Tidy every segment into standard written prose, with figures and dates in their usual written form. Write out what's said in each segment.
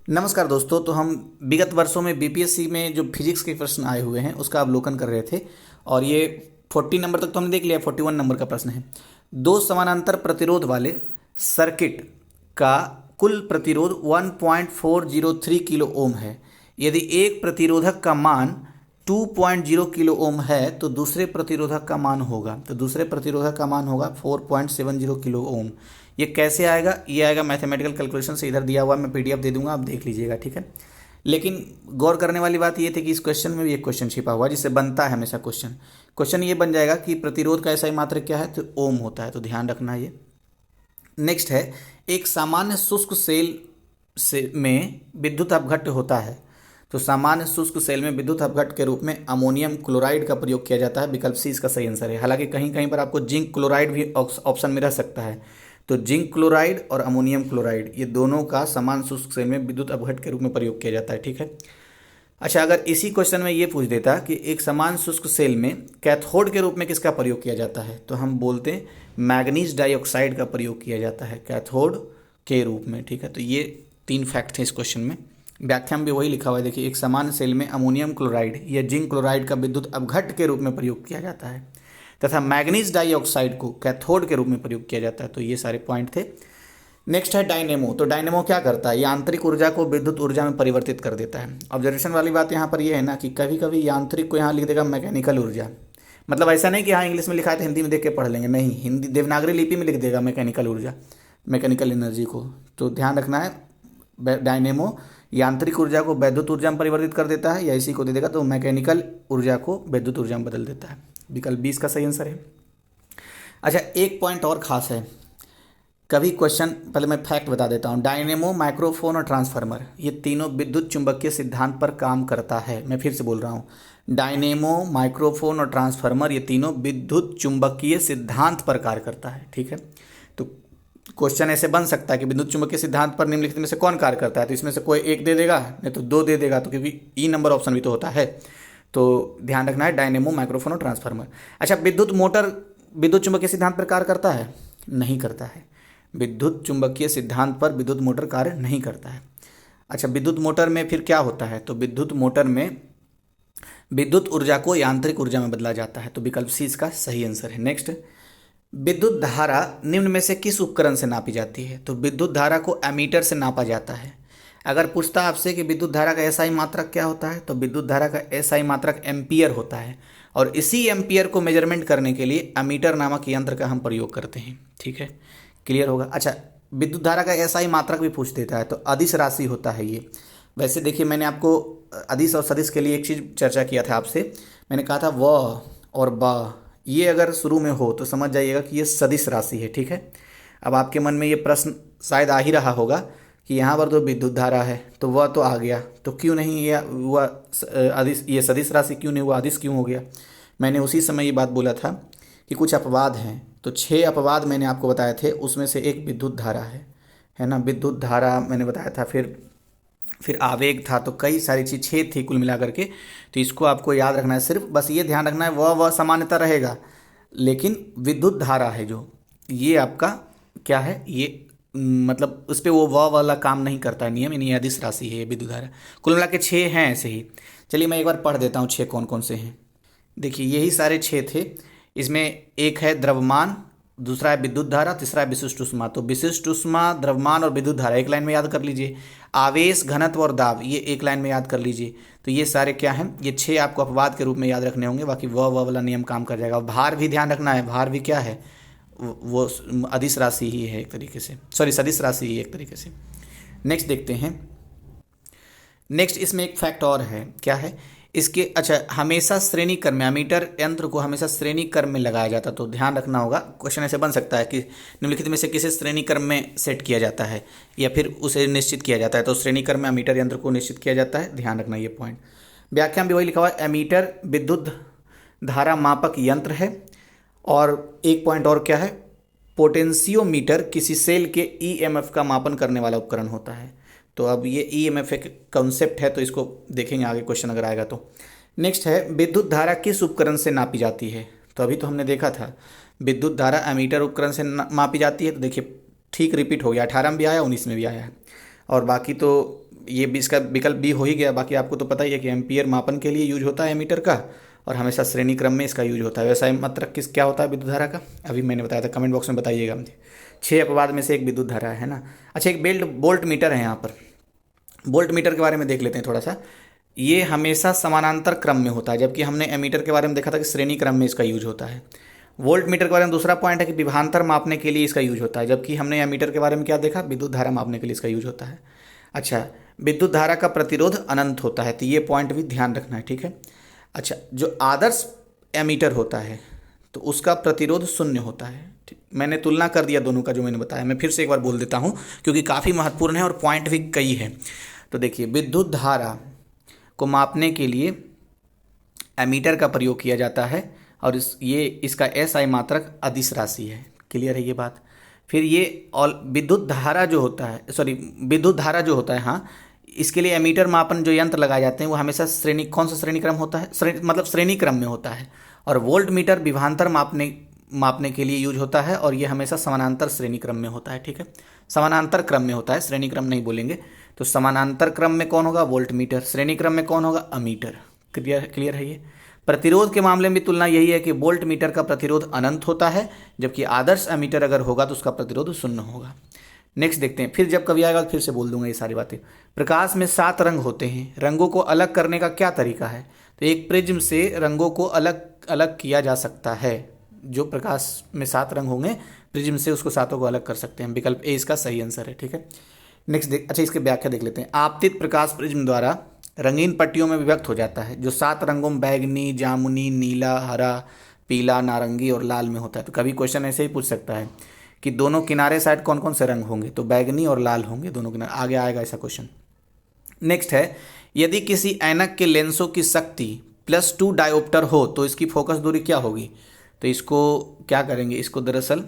नमस्कार दोस्तों। तो हम विगत वर्षों में बीपीएससी में जो फिजिक्स के प्रश्न आए हुए हैं उसका अवलोकन कर रहे थे और ये 40 नंबर तक तो हमने देख लिया। 41 नंबर का प्रश्न है। दो समानांतर प्रतिरोध वाले सर्किट का कुल प्रतिरोध 1.403 किलो ओम है। यदि एक प्रतिरोधक का मान 2.0 किलो ओम है तो दूसरे प्रतिरोधक का मान होगा 4.70 किलो ओम। ये कैसे आएगा? ये आएगा मैथमेटिकल कैलकुलेशन से। इधर दिया हुआ मैं पीडीएफ दे दूंगा, आप देख लीजिएगा, ठीक है। लेकिन गौर करने वाली बात ये थी कि इस क्वेश्चन में भी एक क्वेश्चन छिपा हुआ है जिससे बनता है हमेशा क्वेश्चन ये बन जाएगा कि प्रतिरोध का SI मात्रक क्या है, तो ओम होता है, तो ध्यान रखना ये। नेक्स्ट है, एक सामान्य शुष्क सेल से में विद्युत अपघट्ट होता है। तो सामान्य शुष्क सेल में विद्युत अपघट्ट के रूप में अमोनियम क्लोराइड का प्रयोग किया जाता है। विकल्प सी इसका सही आंसर है। हालांकि कहीं कहीं पर आपको जिंक क्लोराइड भी ऑप्शन में रह सकता है। तो जिंक क्लोराइड और अमोनियम क्लोराइड ये दोनों का समान शुष्क सेल में विद्युत अपघट्ट के रूप में प्रयोग किया जाता है, ठीक है। अच्छा, अगर इसी क्वेश्चन में ये पूछ देता कि एक समान शुष्क सेल में कैथोड के रूप में किसका प्रयोग किया जाता है, तो हम बोलते हैं मैग्नीज डाइऑक्साइड का प्रयोग किया जाता है कैथोड के रूप में, ठीक है। तो ये 3 फैक्ट थे इस क्वेश्चन में। व्याख्या में भी वही लिखा हुआ है, देखिए, एक समान सेल में अमोनियम क्लोराइड या जिंक क्लोराइड का विद्युत अपघट्ट के रूप में प्रयोग किया जाता है तथा मैग्नीज डाइऑक्साइड को कैथोड के रूप में प्रयोग किया जाता है। तो ये सारे पॉइंट थे। नेक्स्ट है डायनेमो। तो डायनेमो क्या करता है? यांत्रिक ऊर्जा को विद्युत ऊर्जा में परिवर्तित कर देता है। ऑब्जर्वेशन वाली बात यहाँ पर यह है ना कि कभी कभी यांत्रिक को यहाँ लिख देगा मैकेनिकल ऊर्जा। मतलब ऐसा नहीं कि हाँ इंग्लिश में लिखा है तो हिंदी में देख के पढ़ लेंगे, नहीं, हिंदी देवनागरी लिपि में लिख देगा मैकेनिकल ऊर्जा, मैकेनिकल एनर्जी को। तो ध्यान रखना है, डायनेमो यांत्रिक ऊर्जा को वैद्युत ऊर्जा में परिवर्तित कर देता है या इसी को दे देगा तो मैकेनिकल ऊर्जा को विद्युत ऊर्जा में बदल देता है। विकल्प 20 का सही आंसर है। अच्छा, एक पॉइंट और खास है। कभी क्वेश्चन, पहले मैं फैक्ट बता देता हूँ। डायनेमो, माइक्रोफोन और ट्रांसफार्मर ये तीनों विद्युत चुंबकीय सिद्धांत पर काम करता है। मैं फिर से बोल रहा हूँ, डायनेमो, माइक्रोफोन और ट्रांसफार्मर ये तीनों विद्युत चुंबकीय सिद्धांत पर कार्य करता है, ठीक है। तो क्वेश्चन ऐसे बन सकता है कि विद्युत चुंबकीय सिद्धांत पर निम्नलिखित में से कौन कार्य करता है, तो इसमें से कोई एक दे देगा, नहीं तो 2 दे देगा, तो क्योंकि ई नंबर ऑप्शन भी तो होता है। तो ध्यान रखना है, डायनेमो, माइक्रोफोन और ट्रांसफार्मर। अच्छा, विद्युत मोटर विद्युत चुंबकीय सिद्धांत पर कार्य करता है? नहीं करता है। विद्युत चुंबकीय सिद्धांत पर विद्युत मोटर कार्य नहीं करता है। अच्छा, विद्युत मोटर में फिर क्या होता है? तो विद्युत मोटर में विद्युत ऊर्जा को यांत्रिक ऊर्जा में बदला जाता है। तो विकल्प सी इसका सही आंसर है। नेक्स्ट, विद्युत धारा निम्न में से किस उपकरण से नापी जाती है? तो विद्युत धारा को एमीटर से नापा जाता है। अगर पूछता आपसे कि विद्युत धारा का SI मात्रक क्या होता है, तो विद्युत धारा का SI मात्रक एम्पियर होता है और इसी एम्पियर को मेजरमेंट करने के लिए एमीटर नामक यंत्र का हम प्रयोग करते हैं, ठीक है। क्लियर होगा। अच्छा, विद्युत धारा का SI मात्रक भी पूछ देता है तो अदिश राशि होता है ये। वैसे देखिए, मैंने आपको अदिश और सदिश के लिए एक चीज़ चर्चा किया था आपसे। मैंने कहा था व और ब, ये अगर शुरू में हो तो समझ जाइएगा कि ये सदिश राशि है, ठीक है। अब आपके मन में ये प्रश्न शायद आ ही रहा होगा कि यहाँ पर तो विद्युत धारा है तो वह तो आ गया, तो क्यों नहीं ये हुआ अदिश, ये सदिश राशि क्यों नहीं हुआ, अदिश क्यों हो गया? मैंने उसी समय ये बात बोला था कि कुछ अपवाद हैं। तो 6 अपवाद मैंने आपको बताए थे, उसमें से एक विद्युत धारा है ना। विद्युत धारा मैंने बताया था, फिर आवेग था, तो कई सारी चीज़ 6 थी कुल मिला करके। तो इसको आपको याद रखना है, सिर्फ बस ये ध्यान रखना है वह सामान्यता रहेगा, लेकिन विद्युत धारा है जो ये आपका क्या है, ये मतलब उस पर वो वाला काम नहीं करता है नियम, यानी अदिश राशि है ये विद्युत धारा। कुल मिला के 6 हैं ऐसे ही। चलिए मैं एक बार पढ़ देता हूँ 6 कौन कौन से हैं। देखिए, यही सारे 6 थे। इसमें एक है द्रव्यमान, दूसरा है विद्युत धारा, तीसरा है विशिष्ट ऊष्मा। तो विशिष्ट ऊष्मा, द्रव्यमान और विद्युत धारा एक लाइन में याद कर लीजिए। आवेश, घनत्व और दाब ये एक लाइन में याद कर लीजिए। तो ये सारे क्या हैं, ये 6 आपको अपवाद के रूप में याद रखने होंगे। बाकी वह वाला नियम काम कर जाएगा। भार भी ध्यान रखना है, भार भी क्या है, वो अदिश राशि ही है एक तरीके से, सॉरी सदिश राशि ही एक तरीके से। नेक्स्ट देखते हैं। नेक्स्ट इसमें एक फैक्ट और है, क्या है इसके? अच्छा, हमेशा श्रेणी क्रम में, एमीटर यंत्र को हमेशा श्रेणी क्रम में लगाया जाता है। तो ध्यान रखना होगा, क्वेश्चन ऐसे बन सकता है कि निम्नलिखित में से किसे श्रेणी क्रम में सेट किया जाता है या फिर उसे निश्चित किया जाता है। तो श्रेणी क्रम में एमीटर यंत्र को निश्चित किया जाता है, ध्यान रखना ये पॉइंट। व्याख्या में भी वही लिखा हुआ है, एमीटर विद्युत धारा मापक यंत्र है। और एक पॉइंट और क्या है, पोटेंशियोमीटर किसी सेल के EMF का मापन करने वाला उपकरण होता है। तो अब ये EMF एक कॉन्सेप्ट है, तो इसको देखेंगे आगे क्वेश्चन अगर आएगा तो। नेक्स्ट है, विद्युत धारा किस उपकरण से नापी जाती है? तो अभी तो हमने देखा था विद्युत धारा एमीटर उपकरण से मापी जाती है। तो देखिए ठीक रिपीट हो गया, 18 में भी आया, 19 में भी आया है। और बाकी तो ये भी इसका विकल्प बी हो ही गया। बाकी आपको तो पता ही है कि एम्पियर मापन के लिए यूज होता है एमीटर का, और हमेशा श्रेणी क्रम में इसका यूज होता है। व्यवसाय मात्रक किस क्या होता है विद्युत धारा का, अभी मैंने बताया था, कमेंट बॉक्स में बताइएगा मुझे। 6 अपवाद में से एक विद्युत धारा है ना। अच्छा, एक वोल्ट मीटर है यहाँ पर। वोल्ट मीटर के बारे में देख लेते हैं थोड़ा सा। ये हमेशा समानांतर क्रम में होता है, जबकि हमने एमीटर के बारे में देखा था कि श्रेणी क्रम में इसका यूज होता है। वोल्ट मीटर के बारे में दूसरा पॉइंट है कि विभवांतर मापने के लिए इसका यूज होता है, जबकि हमने एमीटर के बारे में क्या देखा, विद्युत धारा मापने के लिए इसका यूज होता है। अच्छा, विद्युत धारा का प्रतिरोध अनंत होता है, तो ये पॉइंट भी ध्यान रखना है, ठीक है। अच्छा, जो आदर्श एमीटर होता है तो उसका प्रतिरोध शून्य होता है। मैंने तुलना कर दिया दोनों का जो मैंने बताया, मैं फिर से एक बार बोल देता हूँ क्योंकि काफ़ी महत्वपूर्ण है और पॉइंट भी कई है। तो देखिए, विद्युत धारा को मापने के लिए एमीटर का प्रयोग किया जाता है, और इसका एसआई मात्रक अदिश राशि है। क्लियर है ये बात। फिर ये और विद्युत धारा जो होता है, विद्युत धारा जो होता है, हाँ, इसके लिए एमीटर मापन जो यंत्र लगाए जाते हैं वो हमेशा कौन सा श्रेणी क्रम होता है, मतलब श्रेणी क्रम में होता है। और वोल्ट मीटर विभवांतर मापने के लिए यूज होता है, और ये हमेशा समानांतर श्रेणी क्रम में होता है, ठीक है। समानांतर क्रम में होता है, श्रेणी क्रम नहीं बोलेंगे। तो समानांतर क्रम में कौन होगा, वोल्ट मीटर। श्रेणी क्रम में कौन होगा, अमीटर। क्लियर है ये। प्रतिरोध के मामले में तुलना यही है कि वोल्ट मीटर का प्रतिरोध अनंत होता है, जबकि आदर्श एमीटर अगर होगा तो उसका प्रतिरोध शून्य होगा। नेक्स्ट देखते हैं, फिर जब कभी आएगा फिर से बोल दूंगा ये सारी बातें। प्रकाश में 7 रंग होते हैं, रंगों को अलग करने का क्या तरीका है। तो एक प्रिज्म से रंगों को अलग अलग किया जा सकता है। जो प्रकाश में 7 रंग होंगे, प्रिज्म से उसको 7 को अलग कर सकते हैं। विकल्प ए इसका सही आंसर है, ठीक है। नेक्स्ट अच्छा, इसकी व्याख्या देख लेते हैं। आपतित प्रकाश प्रिज्म द्वारा रंगीन पट्टियों में विभक्त हो जाता है, जो 7 रंगों में बैगनी, जामुनी, नीला, हरा, पीला, नारंगी और लाल में होता है। तो कभी क्वेश्चन ऐसे ही पूछ सकता है कि दोनों किनारे साइड कौन कौन से रंग होंगे, तो बैगनी और लाल होंगे दोनों किनारे, आगे आएगा ऐसा क्वेश्चन। नेक्स्ट है, यदि किसी ऐनक के लेंसों की शक्ति +2 डायोप्टर हो तो इसकी फोकस दूरी क्या होगी। तो इसको क्या करेंगे, इसको दरअसल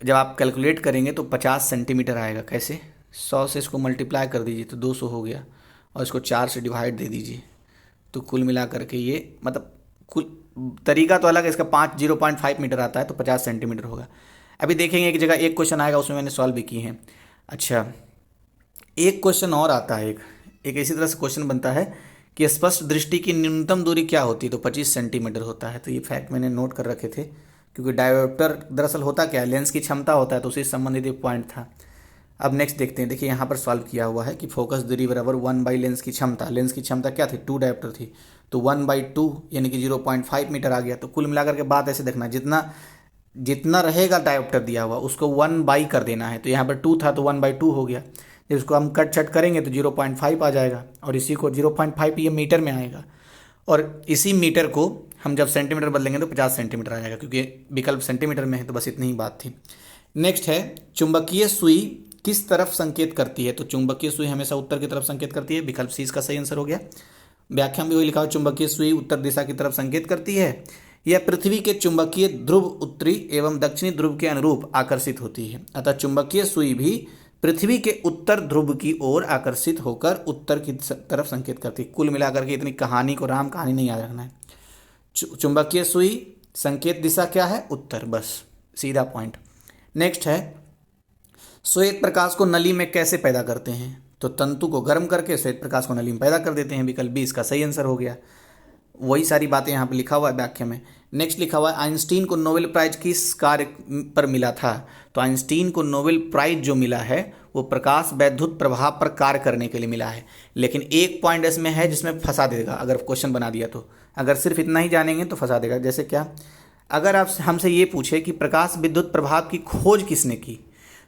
जब आप कैलकुलेट करेंगे तो 50 सेंटीमीटर आएगा। कैसे, 100 से इसको मल्टीप्लाई कर दीजिए तो 200 हो गया, और इसको 4 से डिवाइड दे दीजिए, तो कुल मिला करके ये मतलब कुल तरीका तो अलग है इसका, 0.5 मीटर आता है तो 50 सेंटीमीटर होगा। अभी देखेंगे एक जगह एक क्वेश्चन आएगा, उसमें मैंने सॉल्व भी किए हैं। अच्छा, एक क्वेश्चन और आता है, एक इसी तरह से क्वेश्चन बनता है कि स्पष्ट दृष्टि की न्यूनतम दूरी क्या होती है, तो 25 सेंटीमीटर होता है। तो ये फैक्ट मैंने नोट कर रखे थे, क्योंकि डायोप्टर दरअसल होता क्या है, लेंस की क्षमता होता है, तो उसी से संबंधित एक पॉइंट था। अब नेक्स्ट देखते हैं, देखिए यहाँ पर सॉल्व किया हुआ है कि फोकस दूरी बराबर 1/, लेंस की क्षमता, लेंस की क्षमता क्या थी, 2 डायोप्टर थी, तो 1/2 यानी कि 0.5 मीटर आ गया। तो कुल मिलाकर के बात ऐसे देखना, जितना रहेगा डायोप्टर दिया हुआ उसको 1/, कर देना है। तो यहाँ पर 2 था तो 1/2 हो गया। जब इसको हम कट छट करेंगे तो 0.5 आ जाएगा, और इसी को 0.5 ये मीटर में आएगा, और इसी मीटर को हम जब सेंटीमीटर बदलेंगे तो 50 सेंटीमीटर आ जाएगा, क्योंकि विकल्प सेंटीमीटर में है। तो बस इतनी ही बात थी। नेक्स्ट है, चुंबकीय सुई किस तरफ संकेत करती है। तो चुंबकीय सुई हमेशा उत्तर की तरफ संकेत करती है, विकल्प सी इसका सही आंसर हो गया। व्याख्या में भी वही लिखा हो, चुंबकीय सुई उत्तर दिशा की तरफ संकेत करती है। यह पृथ्वी के चुंबकीय ध्रुव उत्तरी एवं दक्षिणी ध्रुव के अनुरूप आकर्षित होती है, अतः चुंबकीय सुई भी पृथ्वी के उत्तर ध्रुव की ओर आकर्षित होकर उत्तर की तरफ संकेत करती है। कुल मिलाकर के इतनी कहानी को राम कहानी नहीं याद रखना है। चुंबकीय सुई संकेत दिशा क्या है, उत्तर, बस सीधा पॉइंट। नेक्स्ट है, श्वेत प्रकाश को नली में कैसे पैदा करते हैं। तो तंतु को गर्म करके श्वेत प्रकाश को नली में पैदा कर देते हैं, विकल्प बी इसका सही आंसर हो गया। वही सारी बातें यहाँ पे लिखा हुआ है व्याख्या में। नेक्स्ट लिखा हुआ है, आइंस्टीन को नोबेल प्राइज किस कार्य पर मिला था। तो आइंस्टीन को नोबेल प्राइज जो मिला है वो प्रकाश वैद्युत प्रभाव पर कार्य करने के लिए मिला है, लेकिन एक पॉइंट इसमें है जिसमें फंसा देगा अगर क्वेश्चन बना दिया तो। अगर सिर्फ इतना ही जानेंगे तो फंसा देगा। जैसे क्या, अगर आप हमसे ये पूछे कि प्रकाश विद्युत प्रभाव की खोज किसने की,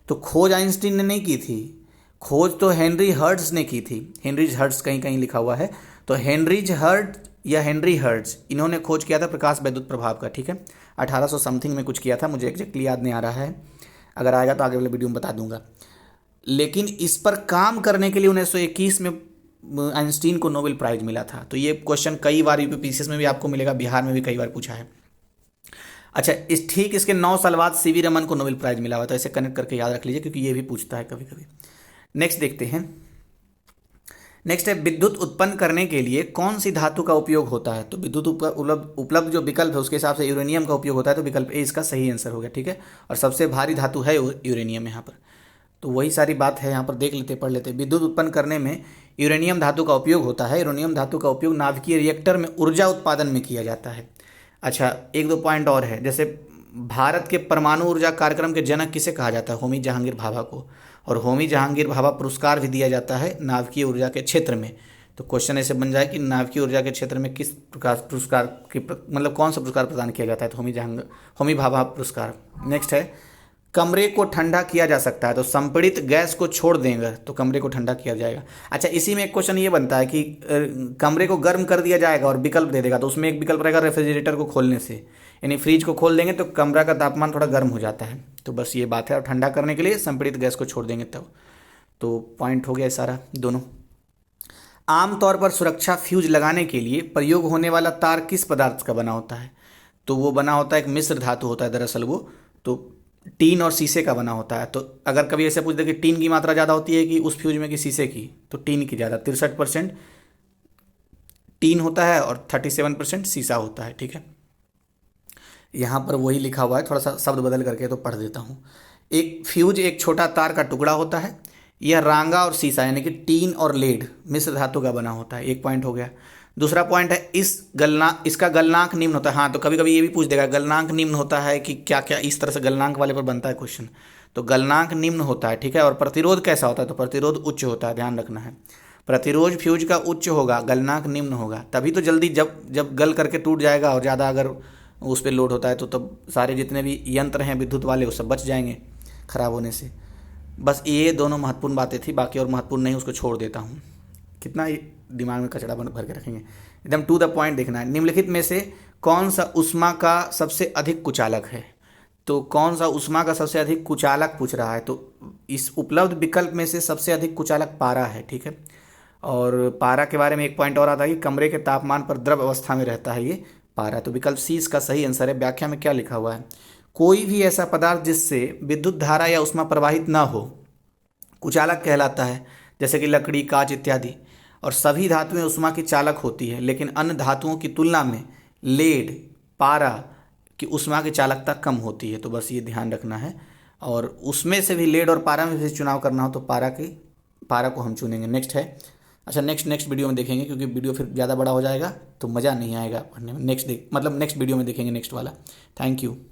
तो खोज आइंस्टीन ने नहीं की थी, खोज तो हेनरी हर्ट्ज ने की थी। हेनरीज हर्ट्ज कहीं कहीं लिखा हुआ है, तो हेनरीज हर्ट्ज या हेनरी हर्ट्ज, इन्होंने खोज किया था प्रकाश वैद्युत प्रभाव का, ठीक है। 1800 समथिंग में कुछ किया था, मुझे एग्जैक्टली याद नहीं आ रहा है, अगर आएगा तो आगे वाले वीडियो में बता दूंगा। लेकिन इस पर काम करने के लिए 1921 में आइंस्टीन को नोबेल प्राइज मिला था। तो ये क्वेश्चन कई बार यूपीपीसीएस में भी आपको मिलेगा, बिहार में भी कई बार पूछा है। अच्छा, इसके 9 साल बाद सीवी रमन को नोबेल प्राइज मिला हुआ, तो ऐसे कनेक्ट करके याद रख लीजिए, क्योंकि ये भी पूछता है कभी कभी। नेक्स्ट देखते हैं, नेक्स्ट है, विद्युत उत्पन्न करने के लिए कौन सी धातु का उपयोग होता है। तो विद्युत उपलब्ध जो विकल्प है उसके हिसाब से यूरेनियम का उपयोग होता है, तो विकल्प ए इसका सही आंसर हो गया, ठीक है। और सबसे भारी धातु है यूरेनियम यहाँ पर। तो वही सारी बात है यहाँ पर, देख लेते पढ़ लेते। विद्युत उत्पन्न करने में यूरेनियम धातु का उपयोग होता है। यूरेनियम धातु का उपयोग नाभिकीय रिएक्टर में ऊर्जा उत्पादन में किया जाता है। अच्छा, एक दो पॉइंट और है, जैसे भारत के परमाणु ऊर्जा कार्यक्रम के जनक किसे कहा जाता है? होमी जहांगीर भाभा को। और होमी जहांगीर भाभा पुरस्कार भी दिया जाता है नाभिकीय ऊर्जा के क्षेत्र में। तो क्वेश्चन ऐसे बन जाए कि नाभिकीय ऊर्जा के क्षेत्र में किस प्रकार पुरस्कार की मतलब कौन सा पुरस्कार प्रदान किया जाता है? तो होमी भाभा पुरस्कार। नेक्स्ट है, कमरे को ठंडा किया जा सकता है, तो संपीड़ित गैस को छोड़ देंगे तो कमरे को ठंडा किया जाएगा। अच्छा, इसी में एक क्वेश्चन ये बनता है कि कमरे को गर्म कर दिया जाएगा और विकल्प दे देगा, तो उसमें एक विकल्प रहेगा रेफ्रिजरेटर को खोलने से, यानी फ्रिज को खोल देंगे तो कमरा का तापमान थोड़ा गर्म हो जाता है। तो बस ये बात है, और ठंडा करने के लिए संपीड़ित गैस को छोड़ देंगे तब। तो पॉइंट हो गया सारा दोनों। आमतौर पर सुरक्षा फ्यूज लगाने के लिए प्रयोग होने वाला तार किस पदार्थ का बना होता है? तो वो बना होता है, एक मिश्र धातु होता है दरअसल वो, तो टीन और शीशे का बना होता है। तो अगर कभी ऐसे पूछ दे कि टीन की मात्रा ज़्यादा होती है कि उस फ्यूज में कि शीशे की, तो टीन की ज़्यादा, 63% टीन होता है और 37% शीशा होता है। ठीक है, यहाँ पर वही लिखा हुआ है, थोड़ा सा शब्द बदल करके तो पढ़ देता हूँ। एक फ्यूज एक छोटा तार का टुकड़ा होता है। यह रांगा और शीशा यानी कि टीन और लेड मिश्र धातु का बना होता है। एक पॉइंट हो गया। दूसरा पॉइंट है, इसका गलनांक निम्न होता है। हाँ, तो कभी कभी ये भी पूछ देगा गलनांक निम्न होता है कि क्या क्या, इस तरह से गलनांक वाले पर बनता है क्वेश्चन। तो गलनांक निम्न होता है, ठीक है। और प्रतिरोध कैसा होता है? तो प्रतिरोध उच्च होता है, ध्यान रखना है। प्रतिरोध फ्यूज का उच्च होगा, गलनांक निम्न होगा, तभी तो जल्दी जब गल करके टूट जाएगा और ज़्यादा अगर उस पर लोड होता है तो तब सारे जितने भी यंत्र हैं विद्युत वाले वो सब बच जाएंगे खराब होने से। बस ये दोनों महत्वपूर्ण बातें थी, बाकी और महत्वपूर्ण नहीं, उसको छोड़ देता हूँ। कितना दिमाग में कचरा भर के रखेंगे, एकदम टू द पॉइंट देखना है। निम्नलिखित में से कौन सा ऊष्मा का सबसे अधिक कुचालक है? तो कौन सा ऊष्मा का सबसे अधिक कुचालक पूछ रहा है, तो इस उपलब्ध विकल्प में से सबसे अधिक कुचालक पारा है। ठीक है, और पारा के बारे में एक पॉइंट और आता है कि कमरे के तापमान पर द्रव अवस्था में रहता है ये पारा। तो विकल्प सी इसका सही आंसर है। व्याख्या में क्या लिखा हुआ है? कोई भी ऐसा पदार्थ जिससे विद्युत धारा या ऊष्मा प्रवाहित ना हो कुचालक कहलाता है, जैसे कि लकड़ी, कांच इत्यादि। और सभी धातुएं ऊष्मा की चालक होती है, लेकिन अन्य धातुओं की तुलना में लेड, पारा की ऊष्मा की चालकता कम होती है। तो बस ये ध्यान रखना है। और उसमें से भी लेड और पारा में से चुनाव करना हो तो पारा को हम चुनेंगे। नेक्स्ट है, अच्छा नेक्स्ट वीडियो में देखेंगे, क्योंकि वीडियो फिर ज़्यादा बड़ा हो जाएगा तो मज़ा नहीं आएगा पढ़ने में। नेक्स्ट वीडियो में देखेंगे नेक्स्ट वाला। Thank you.